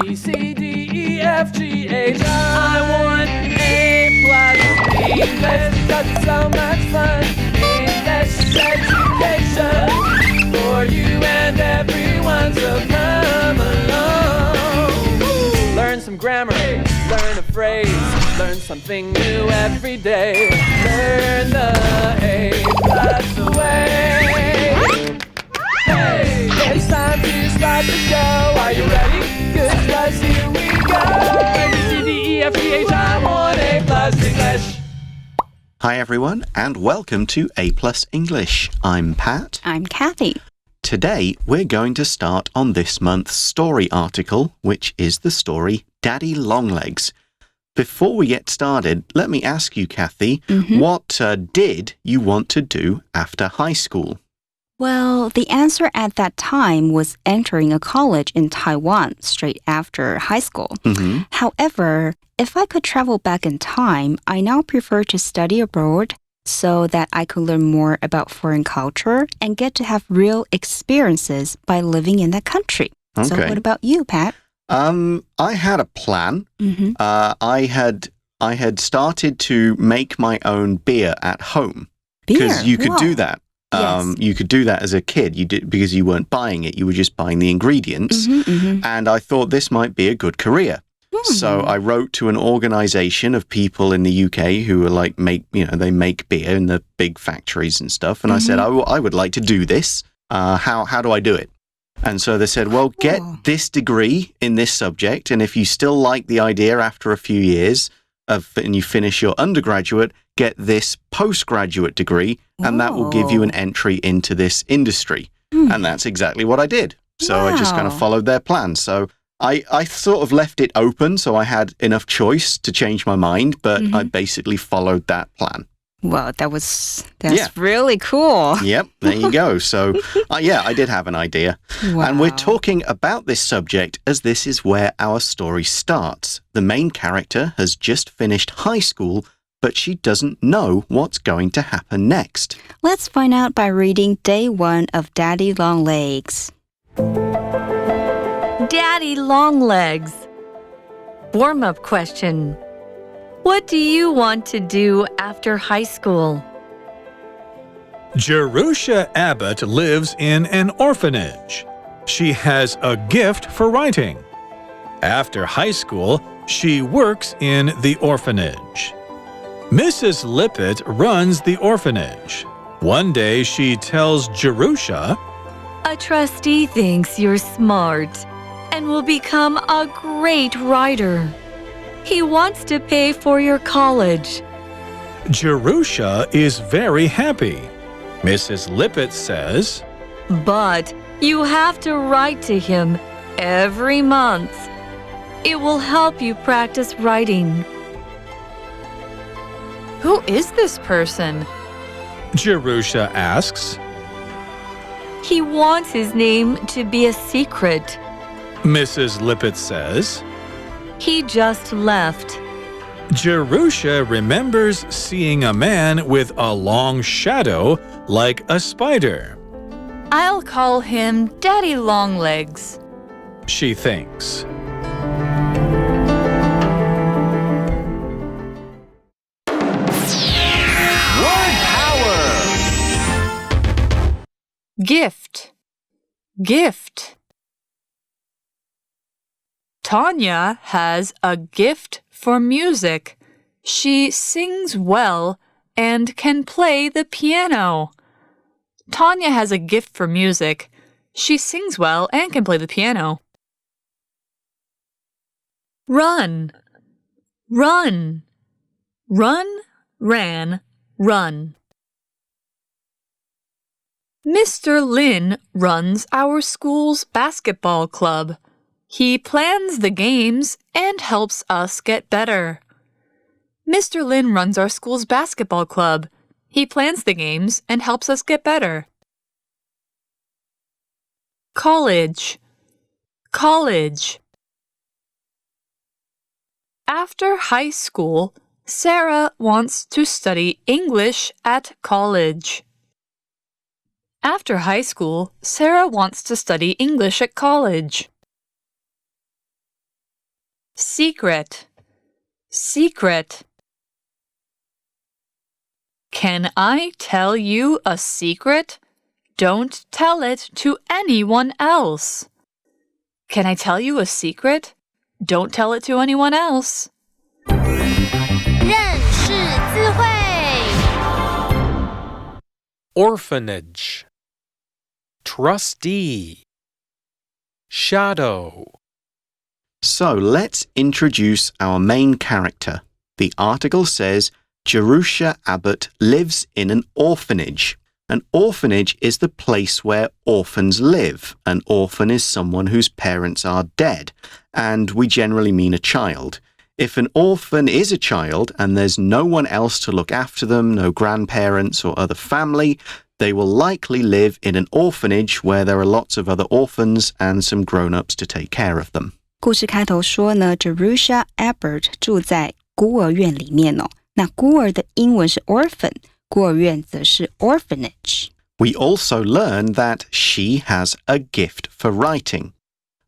B, C, D, E, F, G, H, I want A plus English because it's so much fun. English education for you and everyone, so come along. Learn some grammar, learn a phrase, learn something new every day. Learn the A plus way. Hey, it's time to start the show. Are you ready? Good, 'cause here we go. A, B, C, D, E, F, G, H, I want A plus English. Hi everyone, and welcome to A+ English. I'm Pat. I'm Kathy. Today we're going to start on this month's story article, which is the story Daddy Longlegs. Before we get started, let me ask you, Kathy, what did you want to do after high school? Well, the answer at that time was entering a college in Taiwan straight after high school. However, if I could travel back in time, I now prefer to study abroad so that I could learn more about foreign culture and get to have real experiences by living in that country. Okay. So what about you, Pat? I had a plan. I had started to make my own beer at home. Because you could do that. Yes. You could do that as a kid. You did because you weren't buying it. You were just buying the ingredients. And I thought this might be a good career. So I wrote to an organization of people in the UK who are like, they make beer in the big factories and stuff. And I said, I would like to do this. How do I do it? And so they said, well, get this degree in this subject. And if you still like the idea after a few years and you finish your undergraduate, get this postgraduate degree, and that will give you an entry into this industry. And that's exactly what I did. So I just kind of followed their plan. So I sort of left it open, so I had enough choice to change my mind, but I basically followed that plan. Well, that's really cool. Yep, there you go. So, I did have an idea. Wow. And we're talking about this subject as this is where our story starts. The main character has just finished high school, but she doesn't know what's going to happen next. Let's find out by reading Day 1 of Daddy Longlegs. Daddy Longlegs. Warm-up question. What do you want to do after high school? Jerusha Abbott lives in an orphanage. She has a gift for writing. After high school, she works in the orphanage. Mrs. Lippett runs the orphanage. One day she tells Jerusha, A trustee thinks you're smart and will become a great writer. He wants to pay for your college. Jerusha is very happy. Mrs. Lippett says, But you have to write to him every month. It will help you practice writing. Who is this person? Jerusha asks. He wants his name to be a secret. Mrs. Lippett says. He just left. Jerusha remembers seeing a man with a long shadow like a spider. I'll call him Daddy Longlegs. She thinks. Gift. Gift. Tanya has a gift for music. She sings well and can play the piano. Tanya has a gift for music. She sings well and can play the piano. Run. Run. Run, ran, run. Mr. Lin runs our school's basketball club. He plans the games and helps us get better. Mr. Lin runs our school's basketball club. He plans the games and helps us get better. College. College. After high school, Sarah wants to study English at college. After high school, Sarah wants to study English at college. secret, secret. Can I tell you a secret? Don't tell it to anyone else. Can I tell you a secret? Don't tell it to anyone else. 认识字汇 Orphanage, trustee, shadow. So let's introduce our main character. The article says, Jerusha Abbott lives in an orphanage. An orphanage is the place where orphans live. An orphan is someone whose parents are dead, and we generally mean a child. If an orphan is a child and there's no one else to look after them, no grandparents or other family, they will likely live in an orphanage where there are lots of other orphans and some grown-ups to take care of them. 故事开头说呢 Jerusha Abbott 住在孤儿院里面哦。那孤儿的英文是 orphan， 孤儿院则是 orphanage。 We also learn that she has a gift for writing.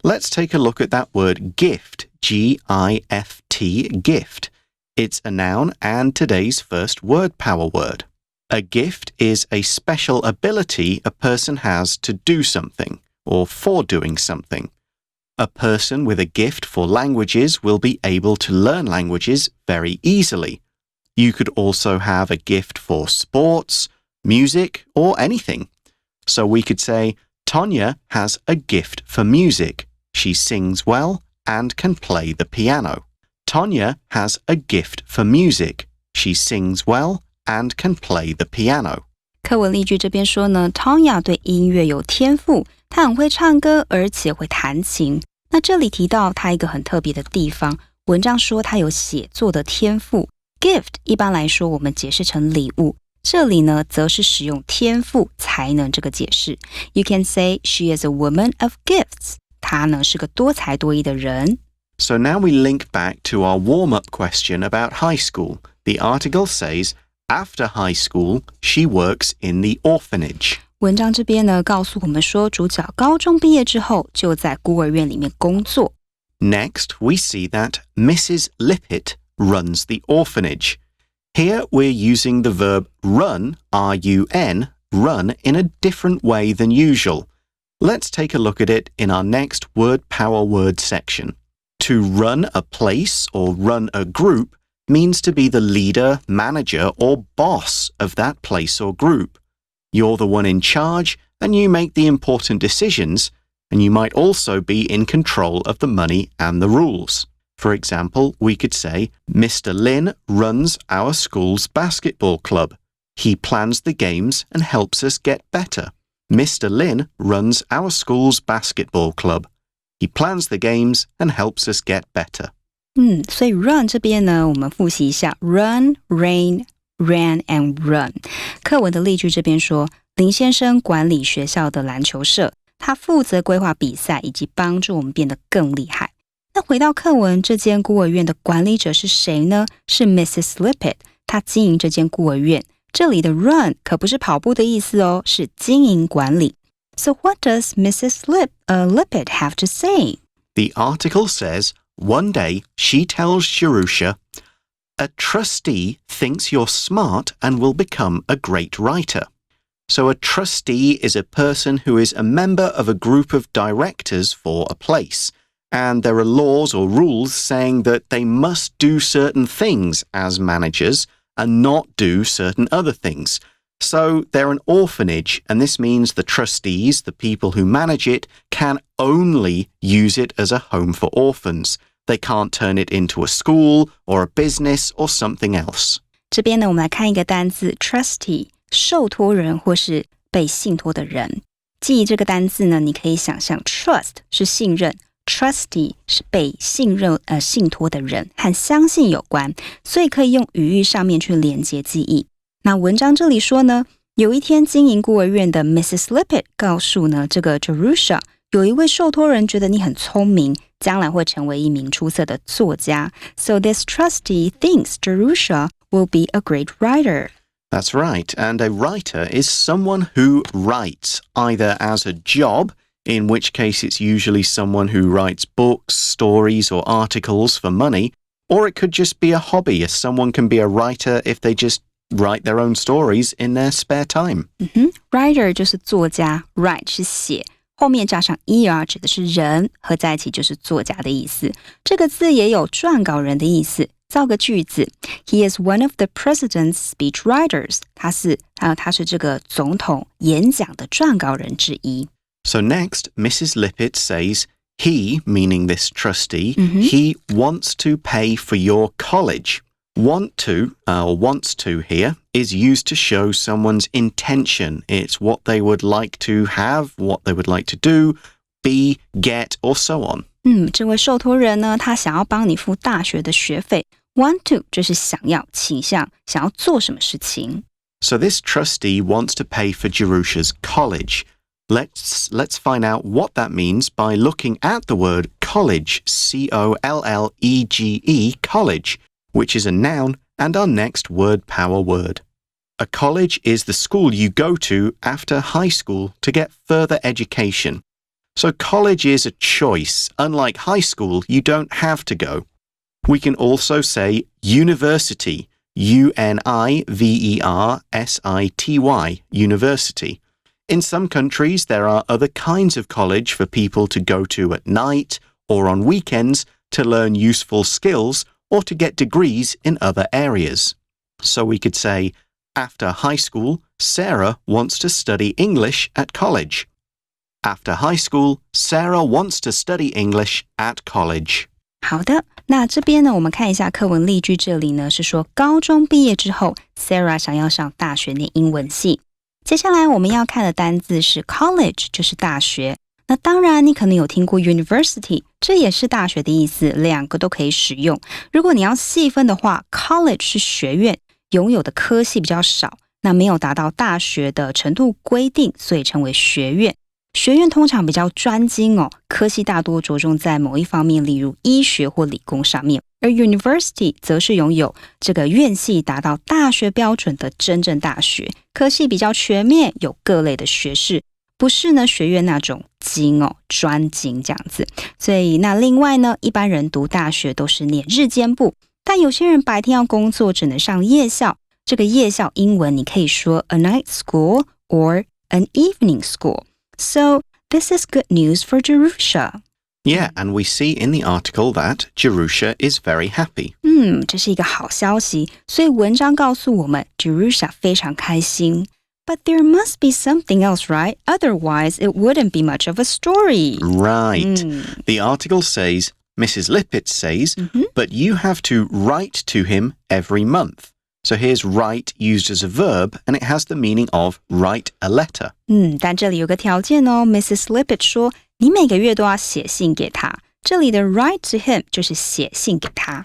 Let's take a look at that word gift, G-I-F-T, gift. It's a noun and today's first word power word. A gift is a special ability a person has to do something or for doing something. A person with a gift for languages will be able to learn languages very easily. You could also have a gift for sports, music, or anything. So we could say, Tonya has a gift for music. She sings well and can play the piano. Tonya has a gift for music. She sings well and can play the piano. 课文例句这边说呢 Tonya 对音乐有天赋，她很会唱歌，而且会弹琴。那这里提到她一个很特别的地方，文章说她有写作的天赋。Gift 一般来说我们解释成礼物，这里呢则是使用天赋才能这个解释。You can say she is a woman of gifts. 她呢是个多才多艺的人。So now we link back to our warm-up question about high school. The article says, after high school, she works in the orphanage. 文章这边呢告诉我们说，主角高中毕业之后就在孤儿院里面工作。Next, we see that Mrs. Lippett runs the orphanage. Here we're using the verb run, R-U-N, run in a different way than usual. Let's take a look at it in our next word power word section. To run a place or run a group means to be the leader, manager, or boss of that place or group. You're the one in charge and you make the important decisions, and you might also be in control of the money and the rules. For example, we could say, Mr. Lin runs our school's basketball club. He plans the games and helps us get better. Mr. Lin runs our school's basketball club. He plans the games and helps us get better. 所以 run 这边呢，我们复习一下 run, rain, ran and run. 课文的例句这边说，林先生管理学校的篮球社，他负责规划比赛以及帮助我们变得更厉害。那回到课文，这间孤儿院的管理者是谁呢？是 Mrs. Lippett， 她经营这间孤儿院。这里的 run 可不是跑步的意思哦，是经营管理。So what does Mrs. Lippett have to say? The article says, one day she tells Jerusha, a trustee thinks you're smart and will become a great writer. So a trustee is a person who is a member of a group of directors for a place. And there are laws or rules saying that they must do certain things as managers and not do certain other things. So they're an orphanage, and this means the trustees, the people who manage it, can only use it as a home for orphans. They can't turn it into a school or a business or something else. 这边呢，我们来看一个单字 trustee， 受托人或是被信托的人。记忆这个单字呢，你可以想象 trust 是信任。Trustee 是被信托的人，和相信有关，所以可以用语义上面去连接记忆。那文章这里说呢，有一天经营孤儿院的 Mrs. Lippett 告诉呢这个 Jerusha， 有一位受托人觉得你很聪明，将来会成为一名出色的作家。So this trustee thinks Jerusha will be a great writer. That's right, and a writer is someone who writes, either as a job, in which case it's usually someone who writes books, stories, or articles for money, or it could just be a hobby, as someone can be a writer if they just write their own stories in their spare time. Writer 就是作家 write 是写后面加上 er 指的是人，合在一起就是作家的意思。这个字也有撰稿人的意思。造个句子 He is one of the president's speechwriters. 他是这个总统演讲的撰稿人之一。So next, Mrs. Lippett says, he, meaning this trustee, he wants to pay for your college. Want to, or wants to here, is used to show someone's intention. It's what they would like to have, what they would like to do, be, get, or so on. 这位受托人呢，他想要帮你付大学的学费。Want to 就是想要、倾向、想要做什么事情。So this trustee wants to pay for Jerusha's college. Let's find out what that means by looking at the word college, C-O-L-L-E-G-E, college, which is a noun and our next word power word. A college is the school you go to after high school to get further education. So college is a choice. Unlike high school, you don't have to go. We can also say university, U-N-I-V-E-R-S-I-T-Y, university. In some countries, there are other kinds of college for people to go to at night or on weekends to learn useful skills or to get degrees in other areas. So we could say, after high school, Sarah wants to study English at college. After high school, Sarah wants to study English at college. 好的，那这边呢，我们看一下课文例句，这里呢是说高中毕业之后 Sarah 想要上大学念英文系。接下来我们要看的单字是 college， 就是大学。那当然你可能有听过 university， 这也是大学的意思，两个都可以使用。如果你要细分的话， college 是学院，拥有的科系比较少，那没有达到大学的程度规定，所以称为学院。学院通常比较专精哦，科系大多着重在某一方面，例如医学或理工上面。而 university 则是拥有这个院系达到大学标准的真正大学，科系比较全面，有各类的学士，不是呢学院那种精哦，专精这样子。所以那另外呢，一般人读大学都是念日间部，但有些人白天要工作，只能上夜校。这个夜校英文你可以说 a night school or an evening school.So, this is good news for Jerusha. Yeah, and we see in the article that Jerusha is very happy. 这是一个好消息，所以文章告诉我们 Jerusha 非常开心。But there must be something else, right? Otherwise, it wouldn't be much of a story. Right. The article says, Mrs. Lippett says, but you have to write to him every month.So here's write used as a verb, and it has the meaning of write a letter. 但这里有个条件哦 Mrs. Lippett 说你每个月都要写信给他，这里的 write to him 就是写信给他。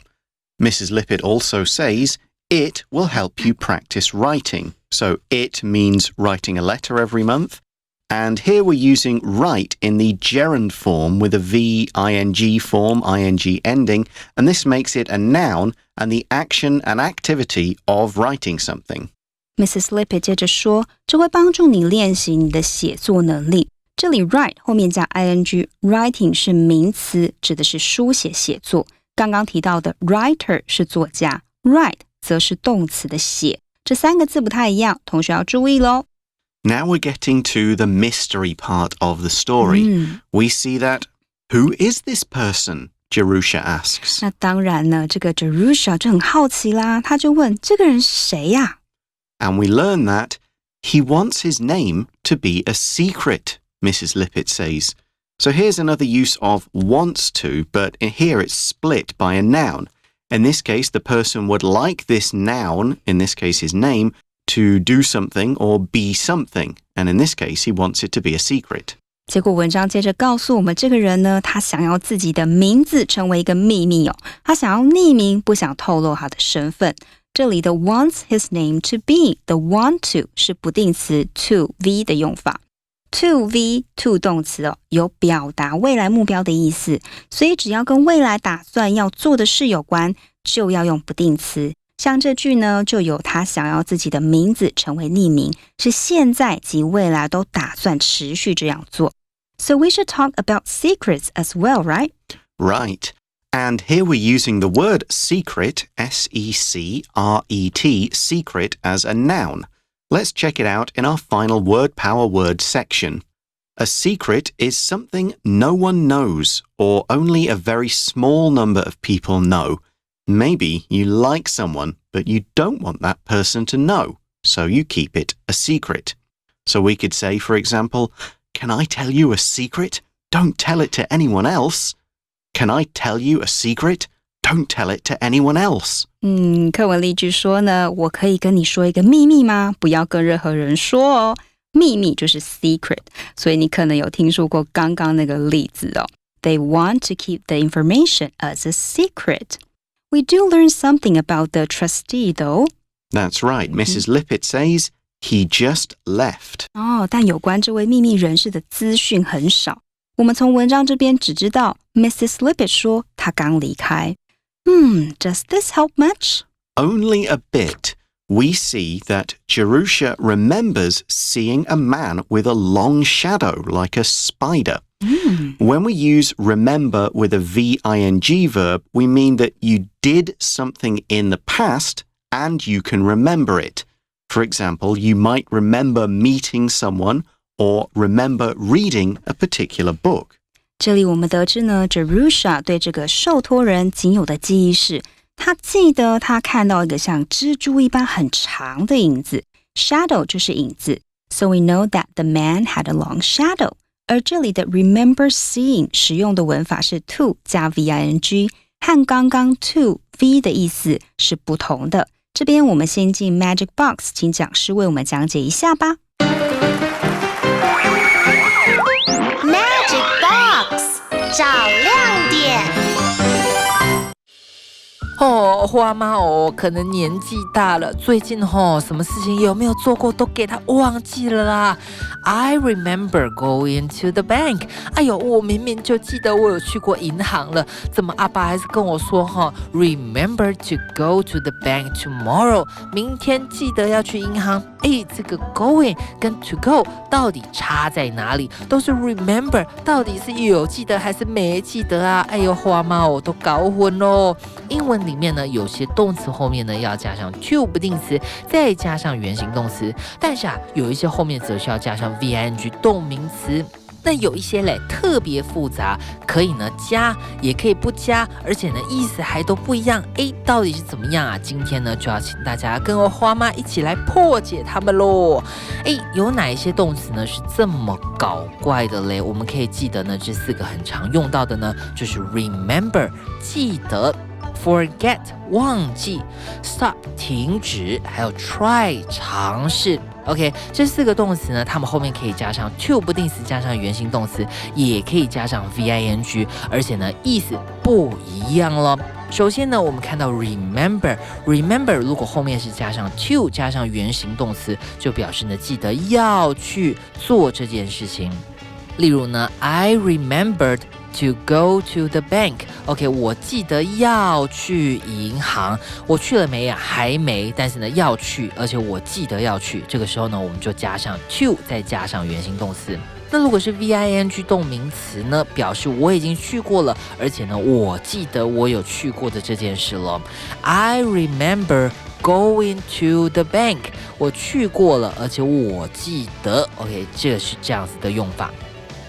Mrs. Lippett also says, it will help you practice writing. So it means writing a letter every month. And here we're using write in the gerund form with a V, ing form, ing ending, and this makes it a noun and the action and activity of writing something. Mrs. Lippett 接着说，这会帮助你练习你的写作能力。这里 write 后面加 ing， writing 是名词，指的是书写写作。刚刚提到的 writer 是作家， write 则是动词的写。这三个字不太一样，同学要注意咯。Now we're getting to the mystery part of the story. We see that, who is this person? Jerusha asks. 那当然呢，这个 Jerusha 就很好奇啦，他就问这个人是谁呀？And we learn that he wants his name to be a secret, Mrs. Lippett says. So here's another use of wants to, but here it's split by a noun. In this case, the person would like this noun, in this case his name, to do something or be something. And in this case, he wants it to be a secret. 结果文章接着告诉我们，这个人呢，他想要自己的名字成为一个秘密哦，他想要匿名，不想透露他的身份。这里的 wants his name to be 的 want to 是不定词 to v 的用法。to v to 动词哦，有表达未来目标的意思，所以只要跟未来打算要做的事有关，就要用不定词。像这句呢，就有他想要自己的名字成为匿名，是现在及未来都打算持续这样做。So we should talk about secrets as well, right? Right. And here we're using the word secret, S-E-C-R-E-T, secret, as a noun. Let's check it out in our final word power word section. A secret is something no one knows or only a very small number of people know. Maybe you like someone, but you don't want that person to know, so you keep it a secret. So we could say, for example, Can I tell you a secret? Don't tell it to anyone else. Can I tell you a secret? Don't tell it to anyone else. 课文例句说呢，我可以跟你说一个秘密吗？不要跟任何人说哦。秘密就是 secret， 所以你可能有听说过刚刚那个例子哦。They want to keep the information as a secret. We do learn something about the trustee, though. That's right. Mrs. Lippett says, he just left. 但有关这位秘密人士的资讯很少。我们从文章这边只知道 Mrs. Lippett 说她刚离开。Does this help much? Only a bit. We see that Jerusha remembers seeing a man with a long shadow like a spider. When we use remember with a V-I-N-G verb, we mean that you did something in the past and you can remember it. For example, you might remember meeting someone or remember reading a particular book. 这里我们得知呢 Jerusha 对这个受托人仅有的记忆是他记得他看到一个像蜘蛛一般很长的影子 Shadow 就是影子 So we know that the man had a long shadow 而这里的 remember seeing 使用的文法是 to 加 V-I-N-G 和刚刚 to V 的意思是不同的这边我们先进 Magic Box 请讲师为我们讲解一下吧找亮点花妈可能年纪大了，最近什么事情有没有做过都给她忘记了啦。I remember going to the bank. 哎呦，我明明就记得我有去过银行了，怎么阿爸还是跟我说Remember to go to the bank tomorrow. 明天记得要去银行。这个 going 跟 to go 到底差在哪里？都是 remember， 到底是有记得还是没记得啊？哎呦，花妈都搞混咯。英文里面呢，有些动词后面呢要加上 to 不定词，再加上原形动词，但是有一些后面则需要加上 V-I-N-G 动名词。那有一些嘞特别复杂，可以呢加，也可以不加，而且呢意思还都不一样。到底是怎么样啊？今天呢就要请大家跟我花妈一起来破解它们咯。有哪一些动词呢是这么搞怪的嘞？我们可以记得呢这四个很常用到的呢，就是 remember 记得。Forget 忘记 Stop 停止还有 Try 尝试 OK 这四个动词呢它们后面可以加上 to 不定词加上原形动词也可以加上 V-I-N-G 而且呢意思不一样了首先呢我们看到 remember 如果后面是加上 to 加上原形动词就表示呢记得要去做这件事情例如呢 I remembered to go to the bank. OK, 我记得要去银行。我去了没呀？还没，但是呢要去，而且我记得要去。这个时候呢，我们就加上 to， 再加上原形动词。那如果是 V-I-N-G 动名词呢，表示我已经去过了，而且呢，我记得我有去过的这件事了。I remember going to the bank. 我去过了，而且我记得。OK, 这个是这样子的用法。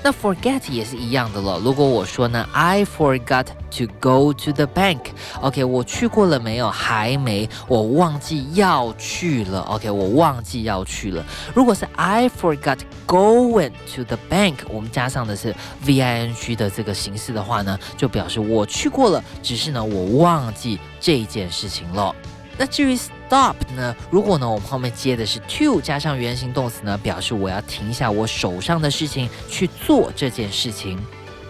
那 forget 也是一样的了。如果我说呢 I forgot to go to the bank. OK, 我去过了没有？还没，我忘记要去了。OK, 我忘记要去了。如果是 I forgot going to the bank, 我们加上的是 V-I-N-G 的这个形式的话呢，就表示我去过了，只是呢我忘记这件事情了。那至于 stop 呢？如果呢我们后面接的是 to 加上原形动词呢，表示我要停下我手上的事情去做这件事情。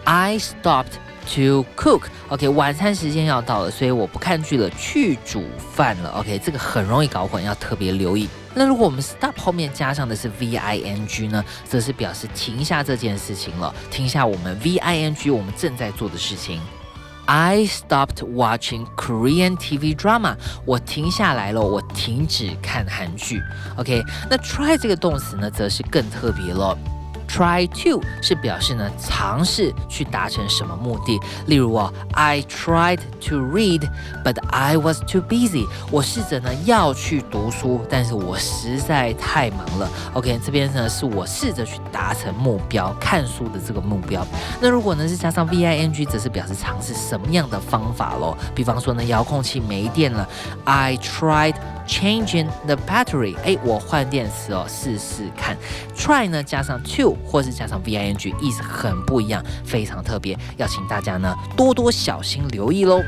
I stopped to cook. OK, 晚餐时间要到了，所以我不看剧了，去煮饭了。OK, 这个很容易搞混，要特别留意。那如果我们 stop 后面加上的是 V-I-N-G 呢，则是表示停下这件事情了，停下我们 V-I-N-G 我们正在做的事情。I stopped watching Korean TV drama. 我停下来了，我停止看韩剧。OK, 那 try 这个动词呢，则是更特别了。Try to 是表示呢尝试去达成什么目的。例如I tried to read, but I was too busy. 我试着呢要去读书，但是我实在太忙了。OK， 这边呢是我试着去达成目标，看书的这个目标。那如果呢是加上 VING， 则是表示尝试什么样的方法咯。比方说呢，遥控器没电了 ，I tried changing the battery. 我换电池试试看。Try 呢加上 to 或是加上 VING， 意思很不一样，非常特别，要请大家呢多多小心留意咯。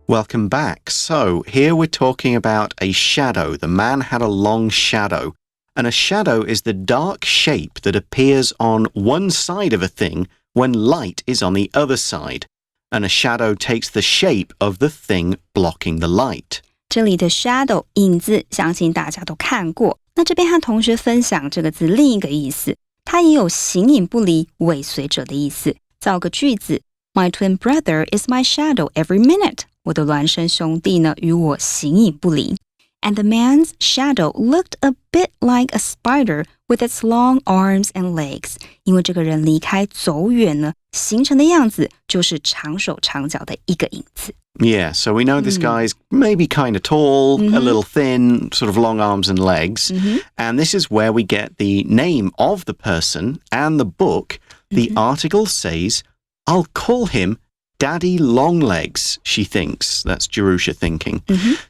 Welcome back. So, here we're talking about a shadow. The man had a long shadow. And a shadow is the dark shape that appears on one side of a thing when light is on the other side. And a shadow takes the shape of the thing blocking the light. 这里的 shadow 影子相信大家都看过。那这边和同学分享这个字另一个意思，它也有形影不离、尾随者的意思。造个句子 My twin brother is my shadow every minute. 我的孪生兄弟呢与我形影不离。And the man's shadow looked a bit like a spider with its long arms and legs. 因为这个人离开走远呢，形成的样子就是长手长脚的一个影子。Yeah, so we know this guy's maybe kind of tall, a little thin, sort of long arms and legs. And this is where we get the name of the person and the book. The article says, I'll call him Daddy Longlegs, she thinks. That's Jerusha thinking.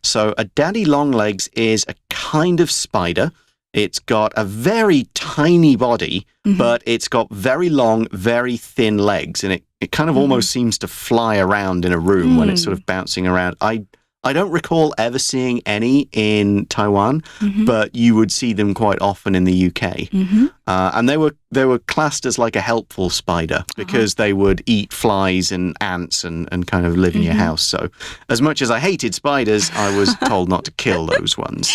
So a daddy longlegs is a kind of spider. It's got a very tiny body, but it's got very long, very thin legs. And it kind of almost seems to fly around in a room when it's sort of bouncing around. I don't recall ever seeing any in Taiwan, but you would see them quite often in the UK. And they were classed as like a helpful spider because they would eat flies and ants and kind of live in your house. So as much as I hated spiders, I was told not to kill those ones.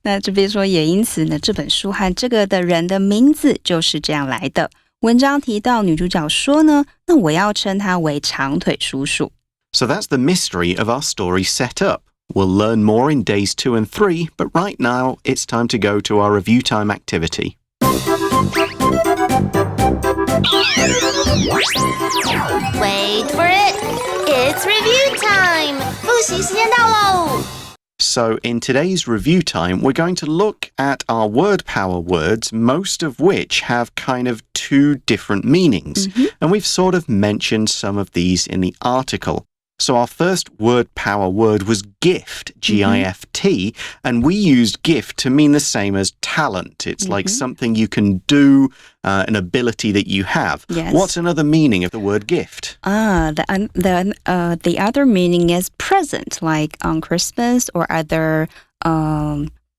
那这边说也因此呢，这本书和这个的人的名字就是这样来的。文章提到女主角说呢，那我要称他为长腿叔叔。So that's the mystery of our story set up. We'll learn more in days 2 and 3, but right now it's time to go to our review time activity. Wait for it. It's review time. 复习时间到喽。So in today's review time, we're going to look at our word power words, most of which have kind of two different meanings. And we've sort of mentioned some of these in the article. So our first word power word was gift, G-I-F-T, and we used gift to mean the same as talent. It's like something you can do, an ability that you have. Yes. What's another meaning of the word gift? The other meaning is present, like on Christmas or other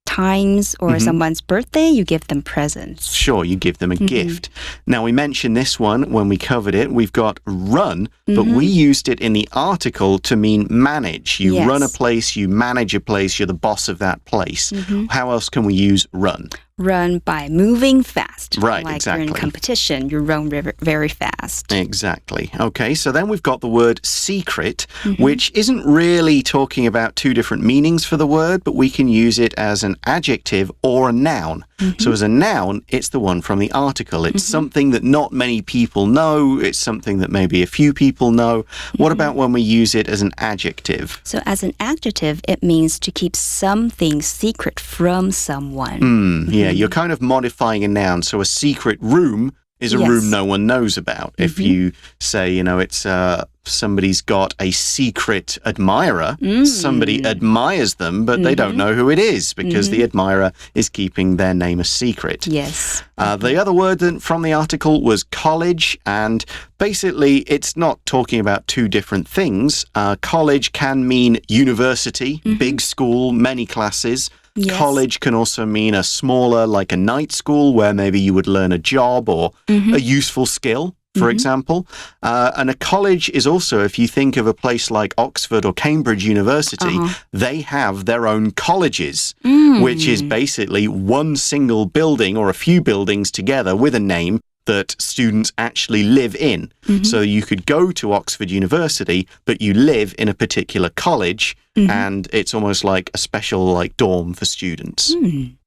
times or someone's birthday, you give them presents. Sure, you give them a gift. Now, we mentioned this one when we covered it. We've got run, but we used it in the article to mean manage. You run a place, you manage a place, you're the boss of that place. How else can we use run? Run by moving fast. Right, like exactly. You're in competition, you run very fast. Exactly. Okay, so then we've got the word secret, which isn't really talking about two different meanings for the word, but we can use it as an adjective or a noun. So as a noun, it's the one from the article. It's something that not many people know. It's something that maybe a few people know. What about when we use it as an adjective? So as an adjective, it means to keep something secret from someone. Yeah, you're kind of modifying a noun. So a secret room is a room no one knows about. If you say, it's somebody's got a secret admirer, somebody admires them, but they don't know who it is because the admirer is keeping their name a secret. Yes. The other word from the article was college, and basically it's not talking about two different things. College can mean university, big school, many classes. Yes. College can also mean a smaller, like a night school, where maybe you would learn a job or a useful skill, for example. And a college is also, if you think of a place like Oxford or Cambridge University, they have their own colleges, which is basically one single building or a few buildings together with a name that students actually live in. So you could go to Oxford University, but you live in a particular college, and it's almost like a special dorm for students.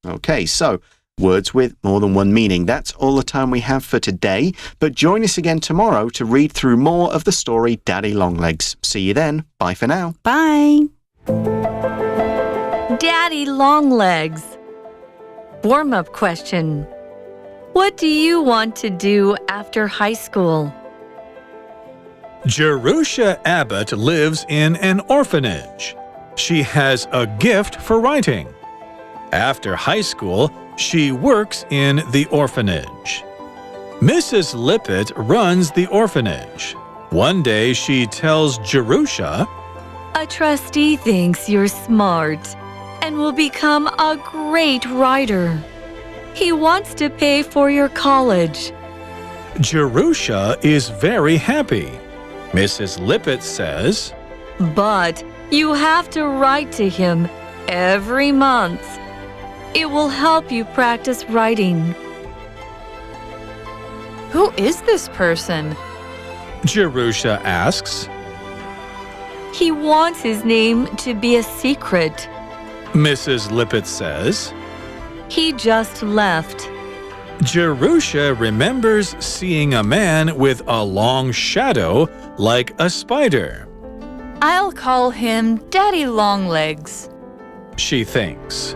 Okay, so words with more than one meaning. That's all the time we have for today, but join us again tomorrow to read through more of the story Daddy Longlegs. See you then. Bye for now. Bye. Daddy Longlegs. Warm-up question. What do you want to do after high school? Jerusha Abbott lives in an orphanage. She has a gift for writing. After high school, she works in the orphanage. Mrs. Lippett runs the orphanage. One day she tells Jerusha, A trustee thinks you're smart and will become a great writer. He wants to pay for your college. Jerusha is very happy. Mrs. Lippett says, But you have to write to him every month. It will help you practice writing. Who is this person? Jerusha asks. He wants his name to be a secret. Mrs. Lippett says. He just left. Jerusha remembers seeing a man with a long shadow like a spider. I'll call him Daddy Longlegs. She thinks.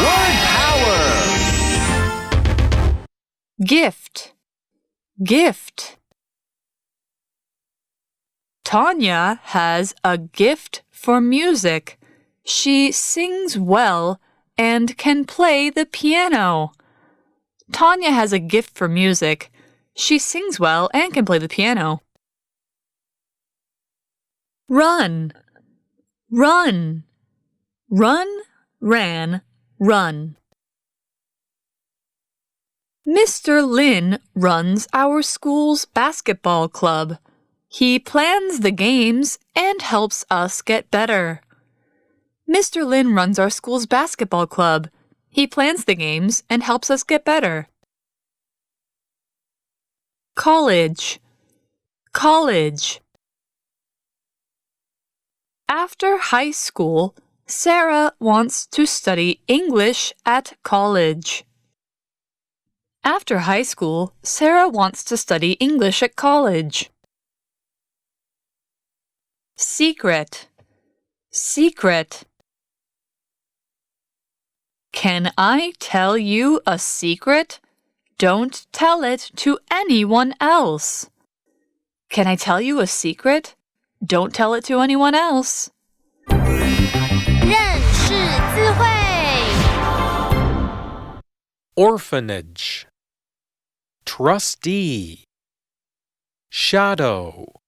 Word power! Gift. Gift. Tanya has a gift for music. She sings well and can play the piano. Tanya has a gift for music. She sings well and can play the piano. Run. Run. Run, ran, run. Mr. Lin runs our school's basketball club. He plans the games and helps us get better. Mr. Lin runs our school's basketball club. He plans the games and helps us get better. College. College. After high school, Sarah wants to study English at college. After high school, Sarah wants to study English at college. Secret. Secret. Can I tell you a secret? Don't tell it to anyone else. Can I tell you a secret? Don't tell it to anyone else. 认识字汇 Orphanage. Trustee. Shadow.